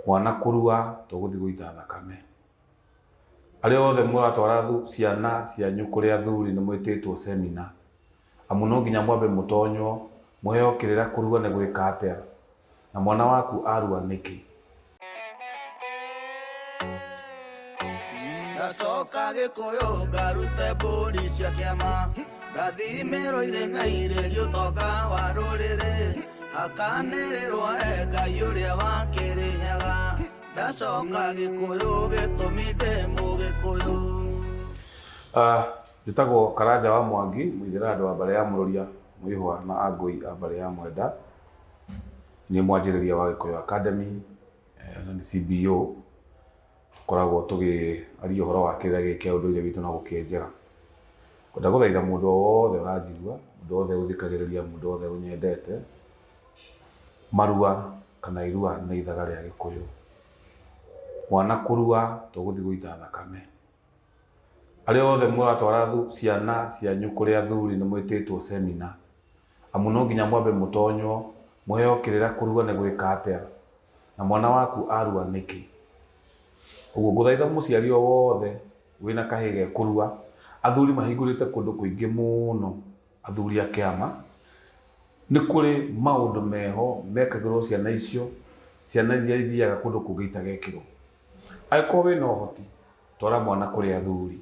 mwana kurua tuguthi guita thakame. Aria othe muratwara ciana cianyu kuri athuri ni mwititwo semina, amu no nginya mwambe mutonywo muheo kirira kurua ni gwika atia na mwana waku arua niki. Ndacoka Gikuyu ngarute mbũri cia kĩama, ndathimirũire na irĩri ũtonga wa rũrĩrĩ, hakanĩrĩrwo Ngai ũrĩa wa Kĩrĩnyaga. Ndacoka Gikuyu gĩtũmi ndĩ Mũgĩkũyũ. Njĩtagwo Karanja wa Mwangi, mũithĩra andũ wa Mbare ya Mũrũria, Mwĩhwa na Angũi a Mbare ya Mwenda. Nĩ mwanjĩrĩria wa Gĩkũyũ Academy, na nĩ CBO. Koragwo tũgĩaria ũhoro wa kĩrĩa gĩkĩ ũndũire witũ na gũkĩenjera. Kwenda gũthaitha mũndũ wothe ũranjigua, mũndũ wothe ũthikagĩrĩria, mũndũ wothe ũnyendete, marua kana irua nĩ ithaga rĩa Gĩkũyũ. Mwana kũrua tũgũthi gũita thakame. Aria othe mũratwara ciana cianyu kũrĩ athuri nĩ mwĩtĩtwo semina, amu no nginya mwambe mũtonywo muheo kĩrĩra kũrua nĩ gwĩka atia na mwana waku arua nĩkĩ. Ũguo ngũthaitha mũciari o wothe wĩna kahĩĩ ge kũrua, athuri mahingũrĩte kũndũ kũingĩ mũno, athuri a kĩama, nĩ kũrĩ maũndũ meho mekagĩrwo ciana icio, ciana iria ithiaga kũndũ kũngĩ itagekĩrwo. Angĩkorwo wĩna ũhoti, twara mwana kũrĩ athuri.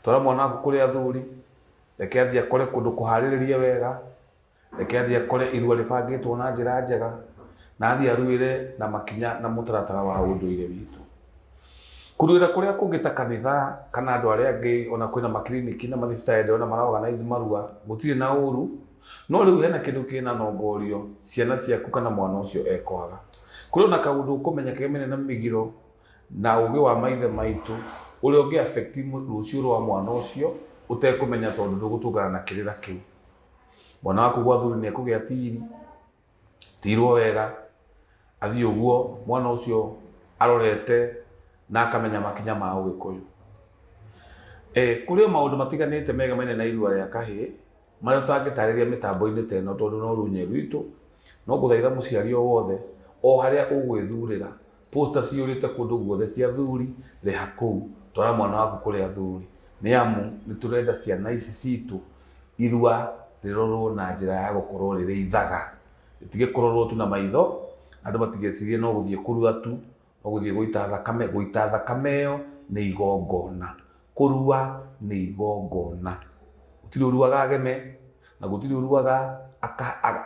Twara mwana waku kũrĩ athuri, reke athiĩ akore kũndũ kũharĩrĩrie wega, reke athiĩ akore irua rĩbangĩtwo na njĩra njega, na athiĩ aruĩre na makinya na mũtaratara wa ũndũire witũ. Kuruĩra kũrĩa kũngĩ ta kanitha kana andũ arĩa angĩ, ona kwĩna makiriniki na mathibitarĩ ona maraorganize marua, gũtirĩ na ũru, no rĩu hena kĩndũ kĩna nongorio ciana ciaku kana mwana ũcio ekwaga. Kũrĩ ona kaũndũ ũkũmenya kemene na mĩgiro na ũgĩ wa maithe maitũ ũrĩa ũngĩ affect rũciũ rwa mwana ũcio ũtekũmenya tondũ ndũgũtũngana na kĩrĩra kĩu. Mwana waku gwa thuri nĩ ekũgĩa tiri, tirwo wega, athiĩ ũguo mwana ũcio arorete na akamenya makinya ma Ũgĩkũyũ. Kũrĩ maũndũ matiganĩte megamene na irua rĩa kahĩĩ marĩa tũtangĩtarĩria mĩtambo-inĩ ta ĩno tondũ no rũnye rwitũ, no ngũthaitha mũciari o wothe o harĩa ũgwĩthurĩra, poster ciũrĩte kũndũ guothe cia athuri, rĩha kũu, twara mwana waku kũrĩ athuri, nĩ amu nĩ tũrenda ciana ici citũ irua rĩrorwo na njĩra ya gũkorwo rĩrĩ ithaga, rĩtige kũrorwo tu na maitho, andũ matigecirie no gũthiĩ kũrua tu, no gũthiĩ gũita thakame. Gũita thakame ĩyo nĩ igongona, kũrua nĩ igongona. Gũtirĩ ũruaga ageme na gũtirĩ ũruaga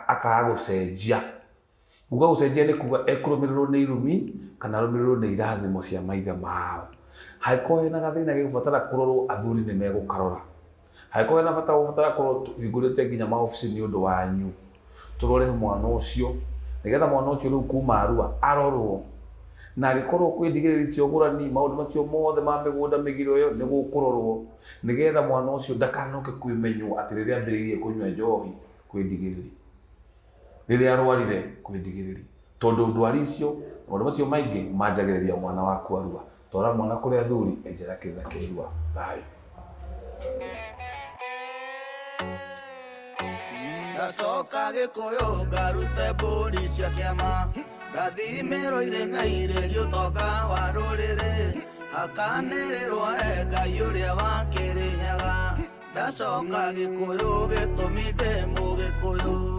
akaga gũcenjia. Kuga gũcenjia nĩ kuga ekũrũmĩrĩrwo nĩ irumi kana arũmĩrĩrwo nĩ irathimo cia maithe mao. Hangĩkorwo hena gathĩna gĩgũbatara kũrorwo, athuri nĩ megũkarora. Hangĩkorwo hena bata gũbatara kũrorwo, hingũrĩte nginya maobici nĩ ũndũ wanyu, tũrore mwana ũcio nĩgetha mwana ũcio rĩu kuma arua arorwo. Na angĩkorwo kwĩ ndigĩrĩri cia ũgũrani, maũndũ macio mothe ma mĩgũnda mĩgiro ĩyo nĩ gũkũrorwo nĩgetha mwana ũcio ndakanoke kwĩmenywo atĩ rĩrĩa ambĩrĩirie kũnyua njohi kwĩ ndigĩrĩri, rĩrĩa arwarire kwĩ ndigĩrĩri, tondũ ndwari icio maũndũ macio maingĩ manjagĩrĩria mwana waku arua. Twara mwana kũrĩ athuri, enjera kĩrĩra kĩa irua. Thayũ. Ndacoka Gikuyu ngarute mbũri cia kĩama, ndathimirũire na irĩri ũtonga wa rũrĩrĩ, hakanĩrĩrwo Ngai ũrĩa wa Kĩrĩnyaga. Ndacoka Gikuyu gĩtũmi ndĩ Mũgĩkũyũ.